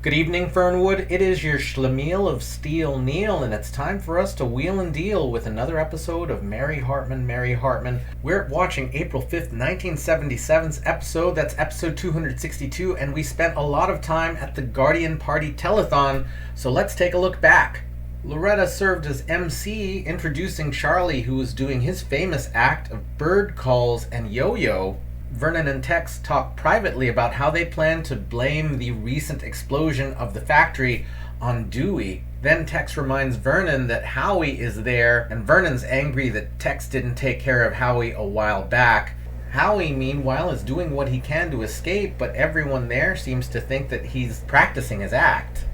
Good evening, Fernwood. It is your schlemiel of Steel Neil, and it's time for us to wheel and deal with another episode of Mary Hartman, Mary Hartman. We're watching April 5th, 1977's episode. That's episode 262, and we spent a lot of time at the Guardian Party telethon, so let's take a look back. Loretta served as MC, introducing Charlie, who was doing his famous act of bird calls and yo-yo. Vernon and Tex talk privately about how they plan to blame the recent explosion of the factory on Dewey. Then Tex reminds Vernon that Howie is there, and Vernon's angry that Tex didn't take care of Howie a while back. Howie, meanwhile, is doing what he can to escape, but everyone there seems to think that he's practicing his act.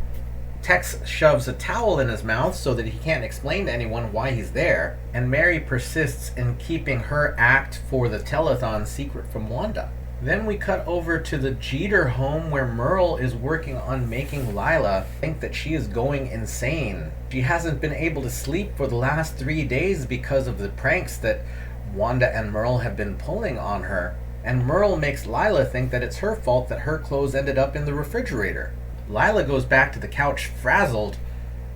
Tex shoves a towel in his mouth so that he can't explain to anyone why he's there, and Mary persists in keeping her act for the telethon secret from Wanda. Then we cut over to the Jeter home where Merle is working on making Lila think that she is going insane. She hasn't been able to sleep for the last 3 days because of the pranks that Wanda and Merle have been pulling on her, and Merle makes Lila think that it's her fault that her clothes ended up in the refrigerator. Lila goes back to the couch frazzled,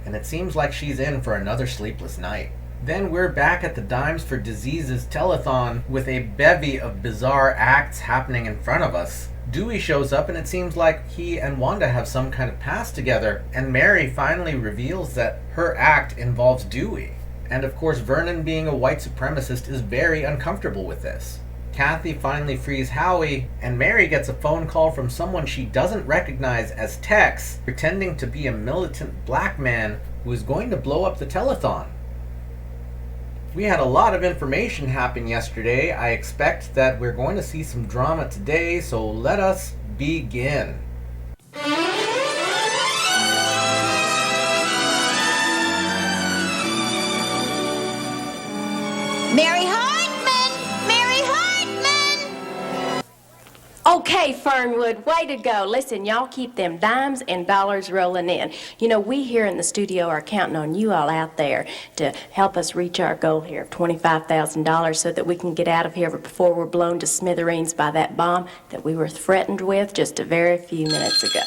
and it seems like she's in for another sleepless night. Then we're back at the Dimes for Diseases telethon with a bevy of bizarre acts happening in front of us. Dewey shows up, and it seems like he and Wanda have some kind of past together, and Mary finally reveals that her act involves Dewey. And of course, Vernon, being a white supremacist, is very uncomfortable with this. Kathy finally frees Howie, and Mary gets a phone call from someone she doesn't recognize as Tex, pretending to be a militant black man who is going to blow up the telethon. We had a lot of information happen yesterday. I expect that we're going to see some drama today, so let us begin. Mary Hartman! Mary Hartman! Okay, Fernwood, way to go. Listen, y'all keep them dimes and dollars rolling in. You know, we here in the studio are counting on you all out there to help us reach our goal here of $25,000 so that we can get out of here before we're blown to smithereens by that bomb that we were threatened with just a very few minutes ago.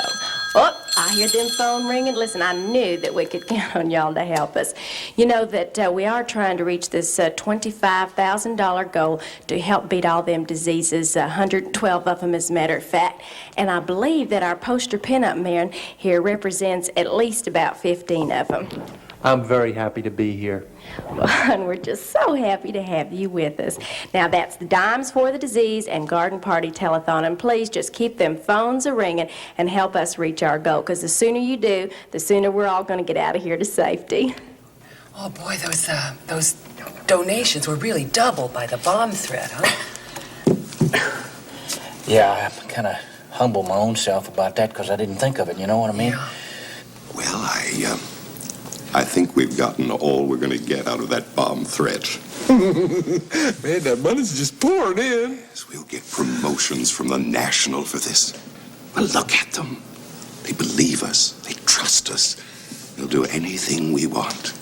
Oh, I hear them phone ringing. Listen, I knew that we could count on y'all to help us. You know that we are trying to reach this $25,000 goal to help beat all them diseases, 112 of them as a matter of fact. And I believe that our poster pinup man here represents at least about 15 of them. I'm very happy to be here. Well, and we're just so happy to have you with us. Now, that's the Dimes for the Disease and Garden Party Telethon. And please just keep them phones a-ringing and help us reach our goal, because the sooner you do, the sooner we're all going to get out of here to safety. Oh, boy, those donations were really doubled by the bomb threat, huh? Yeah, I kind of humbled my own self about that because I didn't think of it, you know what I mean? Yeah. Well, I think we've gotten all we're going to get out of that bomb threat. Man, that money's just pouring in. Yes, we'll get promotions from the National for this. Well, look at them. They believe us. They trust us. They'll do anything we want.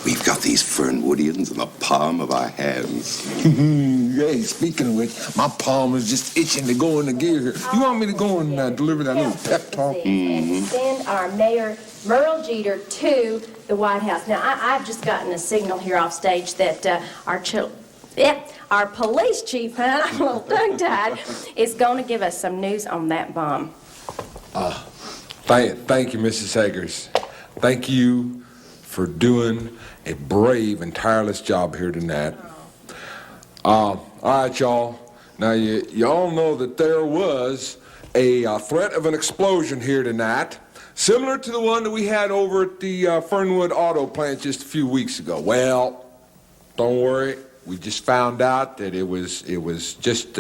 We've got these Fernwoodians in the palm of our hands. Hey, speaking of which, my palm is just itching to go into gear here. You want me to go and deliver that little pep talk? And send our mayor, Merle Jeter, to the White House. Now, I've just gotten a signal here off stage that our police chief, I'm a little tongue-tied, is going to give us some news on that bomb. Thank you, Mrs. Haggers. Thank you for doing a brave and tireless job here tonight. All right, y'all. Now, you all know that there was a threat of an explosion here tonight, similar to the one that we had over at the Fernwood auto plant just a few weeks ago. Well, don't worry. We just found out that it was just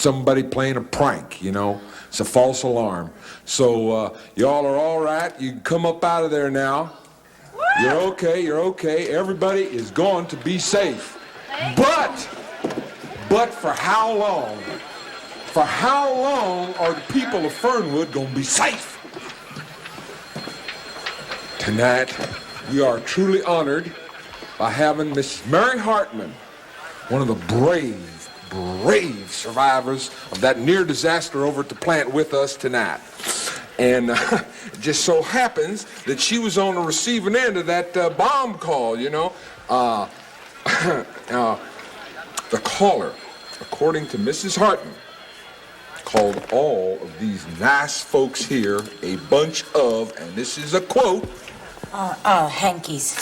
somebody playing a prank, you know. It's a false alarm. So y'all are all right. You can come up out of there now. You're okay. Everybody is going to be safe. But for how long? For how long are the people of Fernwood going to be safe? Tonight, we are truly honored by having Miss Mary Hartman, one of the brave survivors of that near disaster over at the plant with us tonight. And it just so happens that she was on the receiving end of that bomb call, you know. The caller, according to Mrs. Hartman, called all of these nice folks here a bunch of, and this is a quote. Hankies.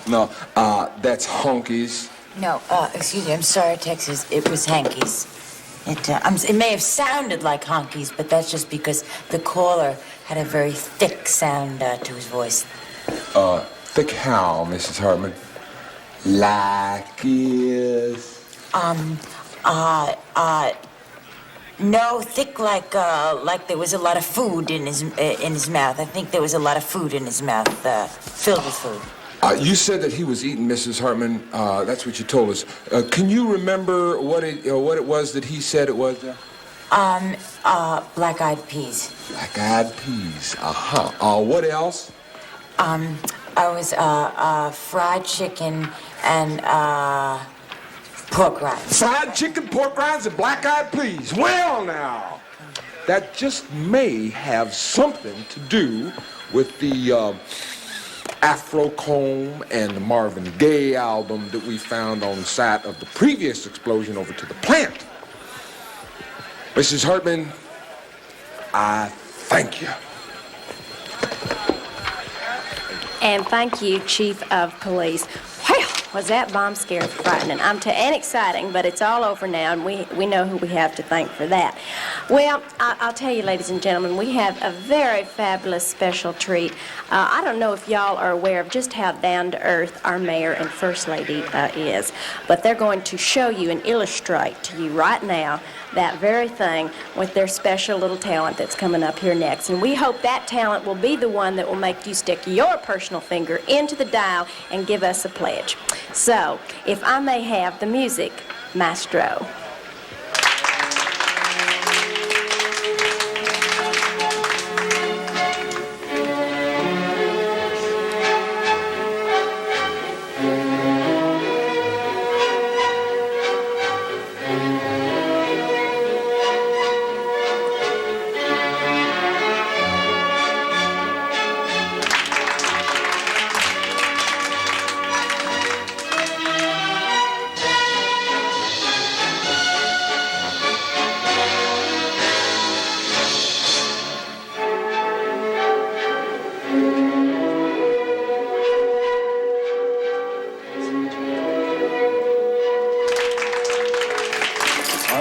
No, that's honkies. No, excuse me, I'm sorry, Texas. It was hankies. It may have sounded like honkies, but that's just because the caller had a very thick sound to his voice. Thick how, Mrs. Hartman? Like is? No, thick like there was a lot of food in his mouth. I think there was a lot of food in his mouth, filled with food. You said that he was eating, Mrs. Hartman. That's what you told us. Can you remember what it was that he said it was? Black-eyed peas. Black-eyed peas. Uh-huh. What else? I was fried chicken and pork rinds. Fried chicken, pork rinds, and black-eyed peas. Well, now, that just may have something to do with the Afro Comb and the Marvin Gaye album that we found on the site of the previous explosion over to the plant. Mrs. Hartman, I thank you. And thank you, Chief of Police. Well, was that bomb scare frightening? And exciting, but it's all over now, and we know who we have to thank for that. Well, I'll tell you, ladies and gentlemen, we have a very fabulous special treat. I don't know if y'all are aware of just how down-to-earth our mayor and first lady is, but they're going to show you and illustrate to you right now that very thing with their special little talent that's coming up here next. And we hope that talent will be the one that will make you stick your personal finger into the dial and give us a pledge. So, if I may have the music, Maestro.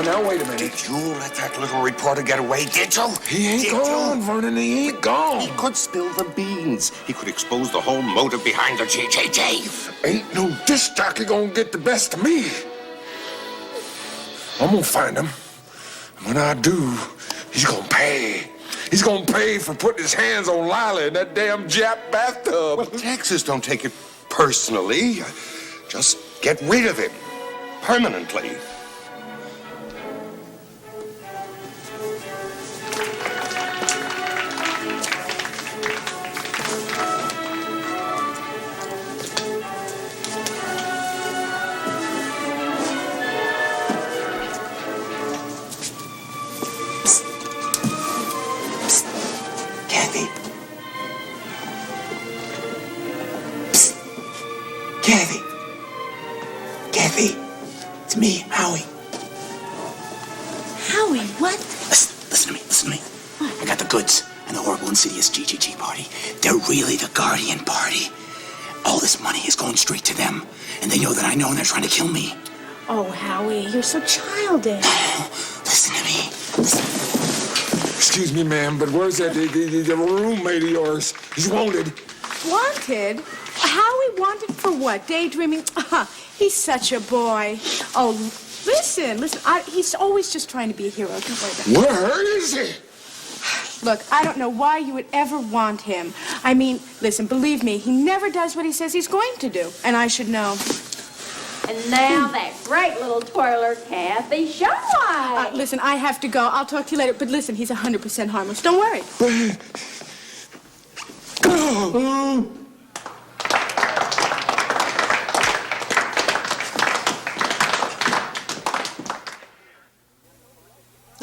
Now, wait a minute. Did you let that little reporter get away, did you? He ain't gone, Vernon. He ain't gone. He could spill the beans. He could expose the whole motive behind the JJJ. Ain't no disc jockey gonna get the best of me. I'm gonna find him. And when I do, he's gonna pay. He's gonna pay for putting his hands on Lila in that damn Jap bathtub. Well, Texas, don't take it personally. Just get rid of him. Permanently. Kathy, it's me, Howie. Howie, what? Listen to me. I got the goods and the horrible, insidious GGG party. They're really the Guardian party. All this money is going straight to them, and they know that I know, and they're trying to kill me. Oh, Howie, you're so childish. Listen to me. Listen. Excuse me, ma'am, but where's that the roommate of yours? He's wanted. Wanted? Howie wanted for what? Daydreaming? He's such a boy. Oh, listen. He's always just trying to be a hero. Don't worry about it. Where is he? Look, I don't know why you would ever want him. I mean, listen, believe me, he never does what he says he's going to do. And I should know. And now that great little twirler, Kathy Shaw. Listen, I have to go. I'll talk to you later. But listen, he's 100% harmless. Don't worry.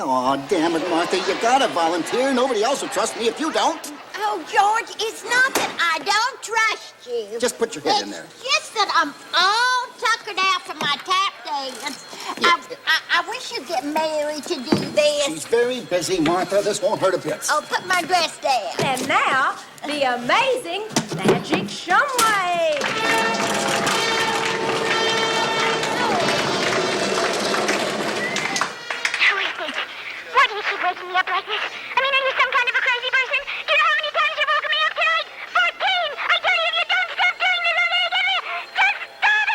Oh, damn it, Martha. You gotta volunteer. Nobody else will trust me if you don't. Oh, George, it's not that I don't trust you. Just put your head in there. It's just that I'm all tuckered out from my tap dance. I wish you'd get Mary to do this. She's very busy, Martha. This won't hurt a bit. Oh, put my dress down. And now, the amazing Magic Shumway. Why do you keep waking me up like this? I mean, are you some kind of a crazy person? Do you know how many times you've woken me up tonight? 14! I tell you, if you don't stop doing this, I'm gonna get you! Just stop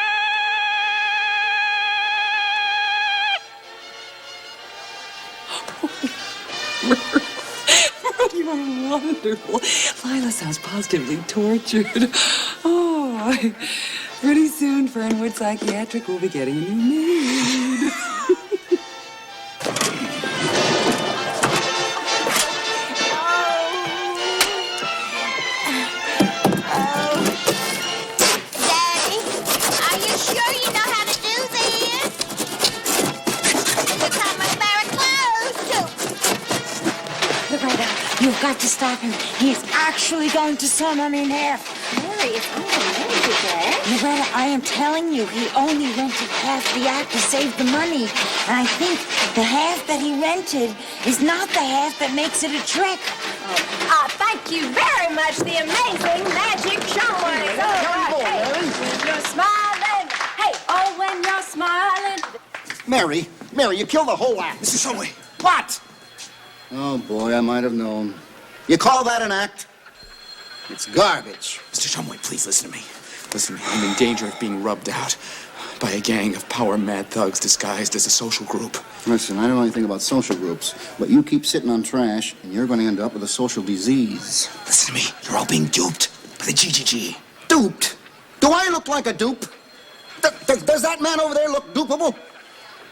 it! You are wonderful. Lila sounds positively tortured. Oh, pretty soon Fernwood Psychiatric will be getting a new maid. You've got to stop him. He's actually going to saw Mommy in half. Mary, it's only Dad. Loretta, I am telling you, he only rented half the act to save the money. And I think the half that he rented is not the half that makes it a trick. Thank you very much, the amazing Magic Shumway. Hey, when you're smiling. Hey, oh, when you're smiling. Mary, you killed the whole act. Mr. Shumway. What? Oh, boy, I might have known. You call that an act? It's garbage. Mr. Shumway, please listen to me. Listen to me. I'm in danger of being rubbed out by a gang of power-mad thugs disguised as a social group. Listen, I don't know anything about social groups, but you keep sitting on trash, and you're going to end up with a social disease. Listen to me. You're all being duped by the GGG. Duped? Do I look like a dupe? Does that man over there look dupable?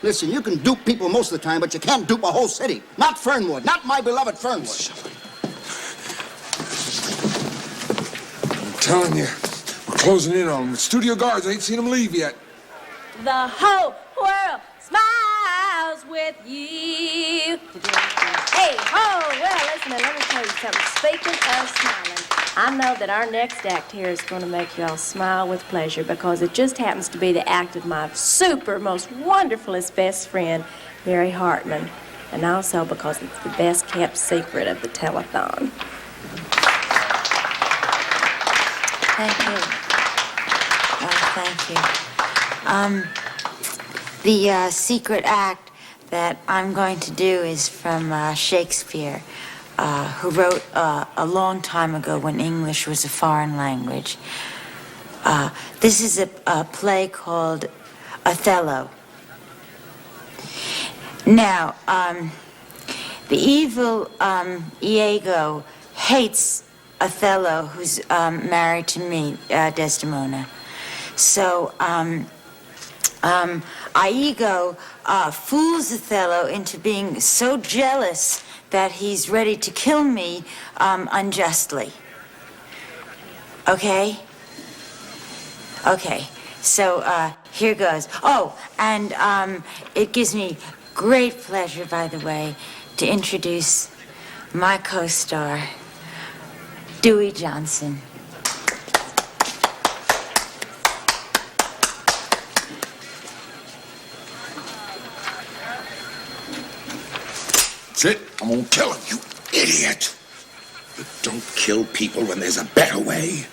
Listen, you can dupe people most of the time, but you can't dupe a whole city. Not Fernwood. Not my beloved Fernwood. I'm telling you, we're closing in on them. Studio guards, I ain't seen them leave yet. The whole world smiles with you. Hey, well, listen, let me tell you something. Speaking of smiling, I know that our next act here is going to make you all smile with pleasure because it just happens to be the act of my super, most wonderfulest best friend, Mary Hartman, and also because it's the best kept secret of the telethon. Thank you. Thank you. The secret act that I'm going to do is from Shakespeare, who wrote a long time ago when English was a foreign language. This is a play called Othello. Now, the evil Iago hates Othello, who's married to me, Desdemona. So, Iago fools Othello into being so jealous that he's ready to kill me unjustly. Okay? Okay. So, here goes. Oh, and it gives me great pleasure, by the way, to introduce my co-star, Dewey Johnson. That's it. I'm gonna kill him, you idiot. But don't kill people when there's a better way.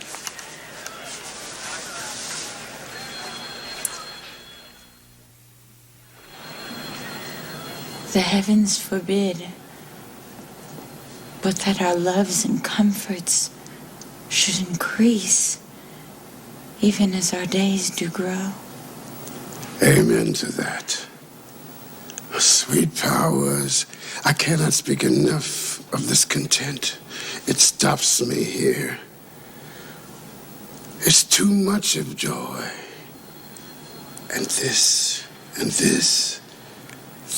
The heavens forbid, but that our loves and comforts should increase, even as our days do grow. Amen to that. Sweet powers, I cannot speak enough of this content. It stops me here. It's too much of joy. And this,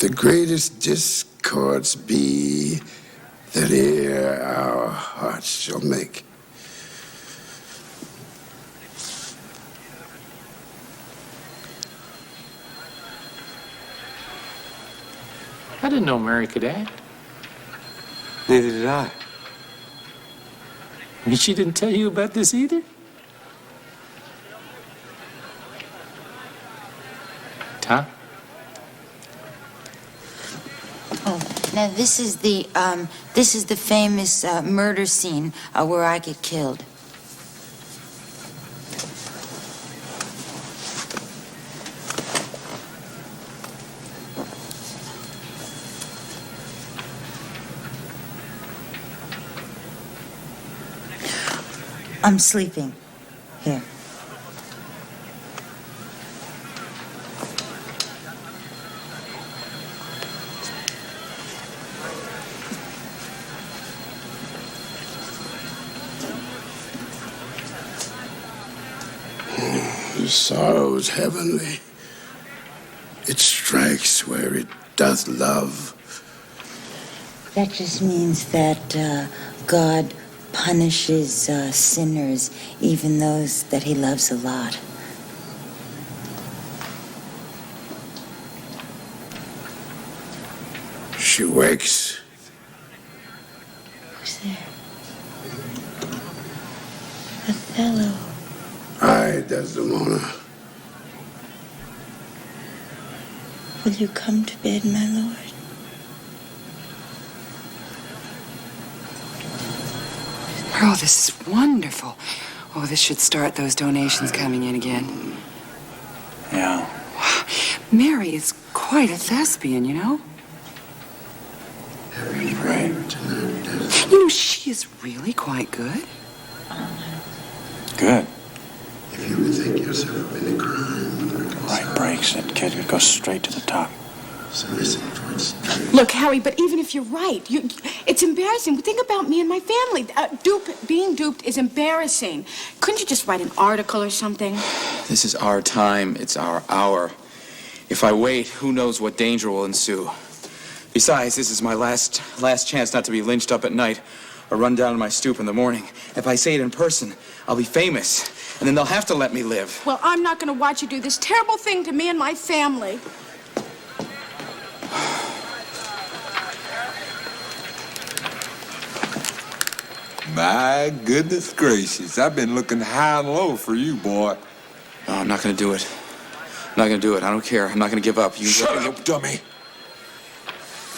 the greatest discords be that ere our hearts shall make. How didn't know Mary could act. Neither did I. And she didn't tell you about this either? Tom? Oh, now this is the famous murder scene where I get killed. I'm sleeping. Here. His sorrow is heavenly. It strikes where it doth love. That just means that God punishes sinners, even those that he loves a lot. She wakes. Who's there? Othello. Aye, Desdemona. Will you come to bed, my lord? Oh, this is wonderful. Oh, this should start those donations coming in again. Yeah. Mary is quite a thespian, you know? Right. You know, she is really quite good. Good. If you would think yourself in a crime, Right breaks, that kid would go straight to the top. so listen towards truth. Look, Harry, but even if you're right, it's embarrassing. Think about me and my family. Being duped is embarrassing. Couldn't you just write an article or something? This is our time. It's our hour. If I wait, who knows what danger will ensue. Besides, this is my last chance not to be lynched up at night or run down on my stoop in the morning. If I say it in person, I'll be famous, and then they'll have to let me live. Well, I'm not going to watch you do this terrible thing to me and my family. My goodness gracious. I've been looking high and low for you, boy. No, I'm not going to do it. I'm not going to do it. I don't care. I'm not going to give up. Shut up, dummy.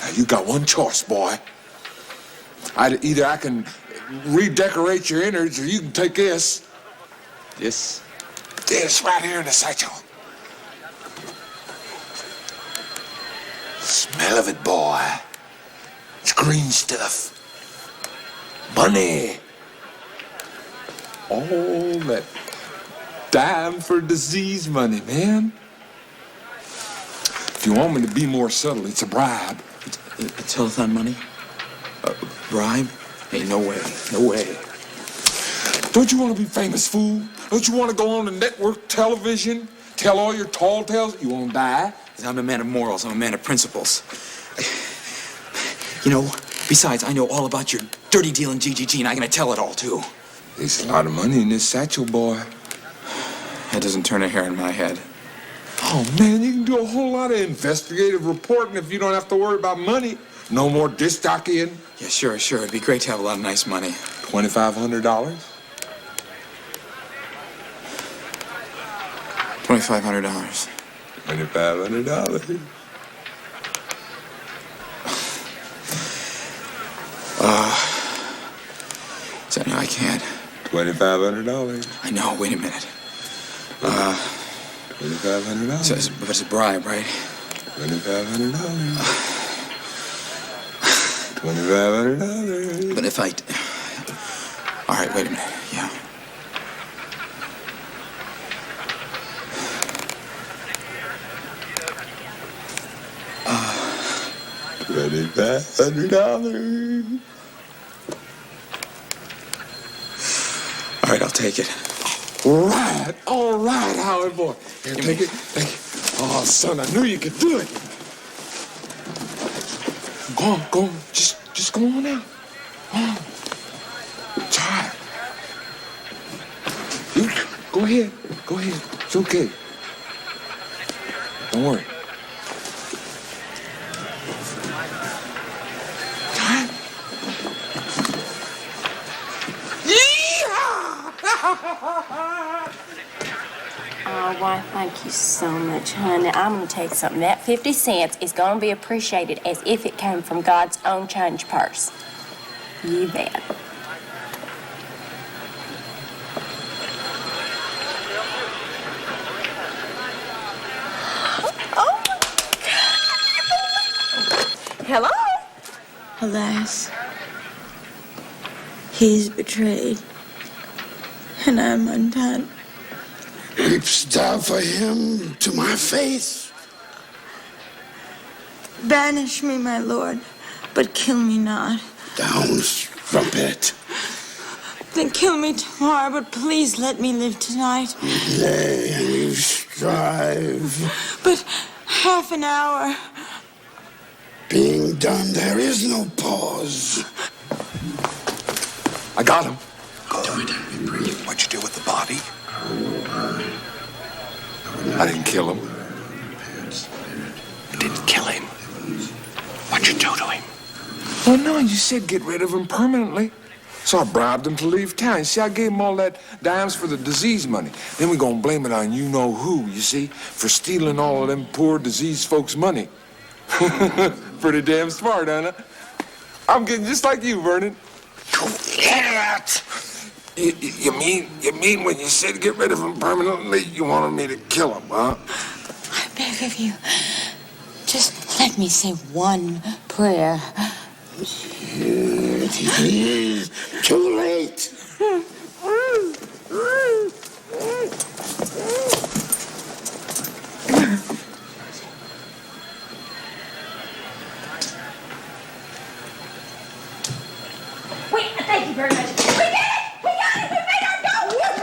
Now, you got one choice, boy. Either I can redecorate your innards, or you can take this. This? This right here in the satchel. Smell of it, boy. It's green stuff. Money. All that dime for disease money, man. If you want me to be more subtle, it's a bribe. A telethon money? A bribe? Hey, no way. No way. Don't you want to be famous, fool? Don't you want to go on the network television? Tell all your tall tales? You want to die? I'm a man of morals. I'm a man of principles. You know, besides, I know all about your dirty deal in GGG, and I'm going to tell it all, too. There's a lot of money in this satchel, boy. That doesn't turn a hair in my head. Oh, man, you can do a whole lot of investigative reporting if you don't have to worry about money. No more disc jockeying. Yeah, sure. It'd be great to have a lot of nice money. $2,500? $2,500. $2,500. So no, I can't. $2,500. I know. Wait a minute. $2,500. So it's a bribe, right? $2,500. $2,500. But if I... All right, wait a minute. Yeah. $2,500. All right, I'll take it. All right, Howard boy. Here, take it. Oh, son, I knew you could do it. Go on. Just go on out. Go on. Try it. Go ahead. It's okay. Don't worry. Oh, why, thank you so much, honey. I'm going to take something. That 50 cents is going to be appreciated as if it came from God's own change purse. You bet. Oh, hello? Alas, he's betrayed, and I'm undone. Weepst thou for him to my face? Banish me, my lord, but kill me not. Down, strumpet. Then kill me tomorrow, but please let me live tonight. Nay, and you strive. But half an hour. Being done, there is no pause. I got him. What'd you do with the body? I didn't kill him. You didn't kill him. What'd you do to him? Well, no, you said get rid of him permanently. So I bribed him to leave town. You see, I gave him all that dimes for the disease money. Then we gonna blame it on you-know-who, you see, for stealing all of them poor diseased folks' money. Pretty damn smart, Anna. I'm getting just like you, Vernon. Cat! You mean when you said get rid of him permanently, you wanted me to kill him, huh? I beg of you, just let me say one prayer. It is too late. Wait, thank you very much. We did it! We got it! We made our goal! We're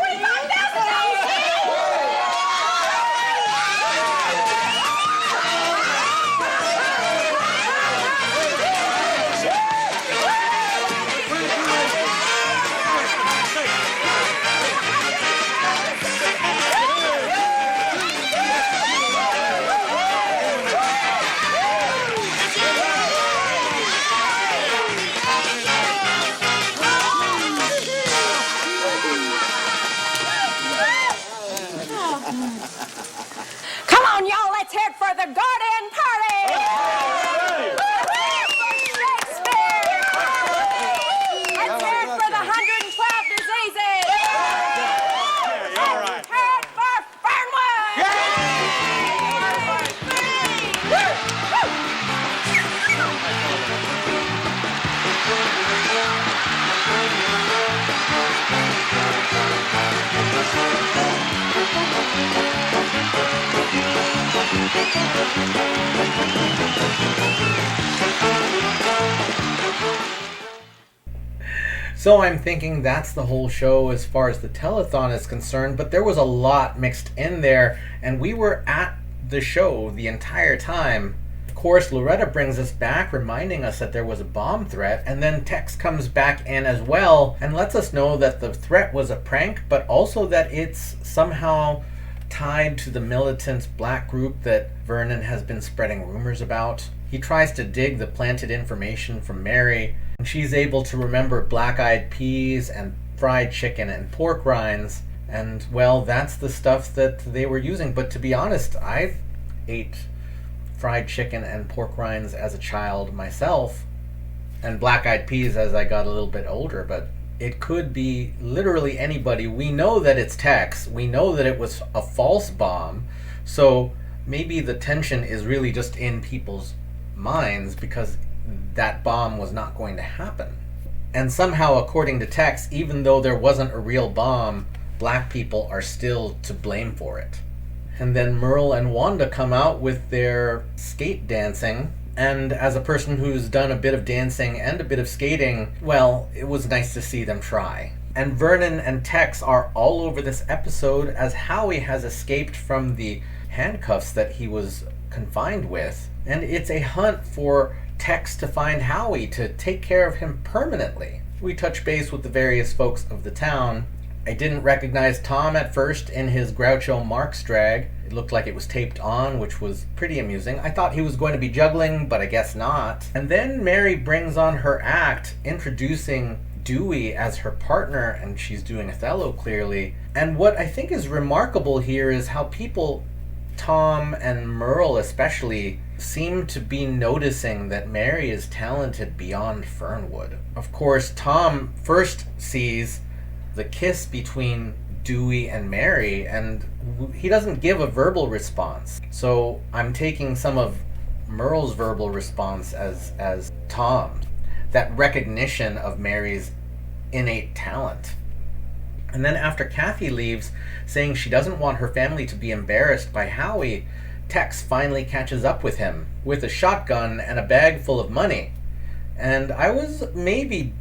Come on, y'all, let's head for the garden party! Shakespeare! Let's head for the 112 diseases! all right. Head for Fernwood! So I'm thinking that's the whole show as far as the telethon is concerned, but there was a lot mixed in there, and we were at the show the entire time. Of course, Loretta brings us back, reminding us that there was a bomb threat, and then Tex comes back in as well and lets us know that the threat was a prank, but also that it's somehow tied to the militant black group that Vernon has been spreading rumors about. He tries to dig the planted information from Mary, and she's able to remember black-eyed peas and fried chicken and pork rinds, and well, that's the stuff that they were using. But to be honest, I've ate fried chicken and pork rinds as a child myself, and black-eyed peas as I got a little bit older, but it could be literally anybody. We know that it's Tex. We know that it was a false bomb. So maybe the tension is really just in people's minds because that bomb was not going to happen. And somehow, according to Tex, even though there wasn't a real bomb, black people are still to blame for it. And then Merle and Wanda come out with their skate dancing. And as a person who's done a bit of dancing and a bit of skating, well, it was nice to see them try. And Vernon and Tex are all over this episode as Howie has escaped from the handcuffs that he was confined with. And it's a hunt for Tex to find Howie to take care of him permanently. We touch base with the various folks of the town. I didn't recognize Tom at first in his Groucho Marx drag. It looked like it was taped on, which was pretty amusing. I thought he was going to be juggling, but I guess not. And then Mary brings on her act, introducing Dewey as her partner, and she's doing Othello clearly. And what I think is remarkable here is how people, Tom and Merle especially, seem to be noticing that Mary is talented beyond Fernwood. Of course, Tom first sees the kiss between Dewey and Mary, and he doesn't give a verbal response. So I'm taking some of Merle's verbal response as Tom, that recognition of Mary's innate talent. And then after Kathy leaves, saying she doesn't want her family to be embarrassed by Howie, Tex finally catches up with him with a shotgun and a bag full of money. And I was maybe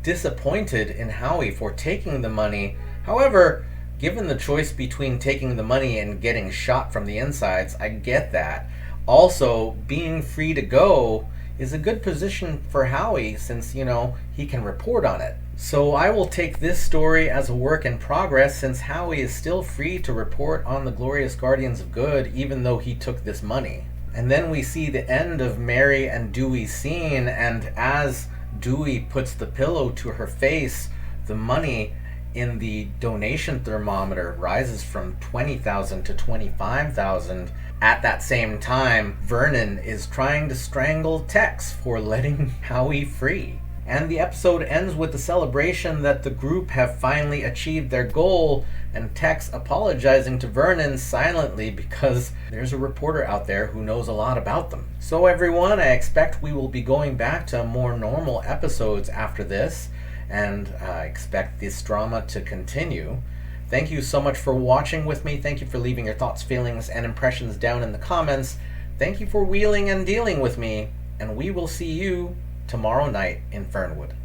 disappointed in Howie for taking the money. However, given the choice between taking the money and getting shot from the insides, I get that. Also, being free to go is a good position for Howie since, he can report on it. So I will take this story as a work in progress since Howie is still free to report on the Glorious Guardians of Good even though he took this money. And then we see the end of Mary and Dewey's scene, and as Dewey puts the pillow to her face, the money in the donation thermometer rises from 20,000 to 25,000. At that same time, Vernon is trying to strangle Tex for letting Howie free. And the episode ends with the celebration that the group have finally achieved their goal, and Tex apologizing to Vernon silently because there's a reporter out there who knows a lot about them. So everyone, I expect we will be going back to more normal episodes after this, and I expect this drama to continue. Thank you so much for watching with me. Thank you for leaving your thoughts, feelings, and impressions down in the comments. Thank you for wheeling and dealing with me, and we will see you tomorrow night in Fernwood.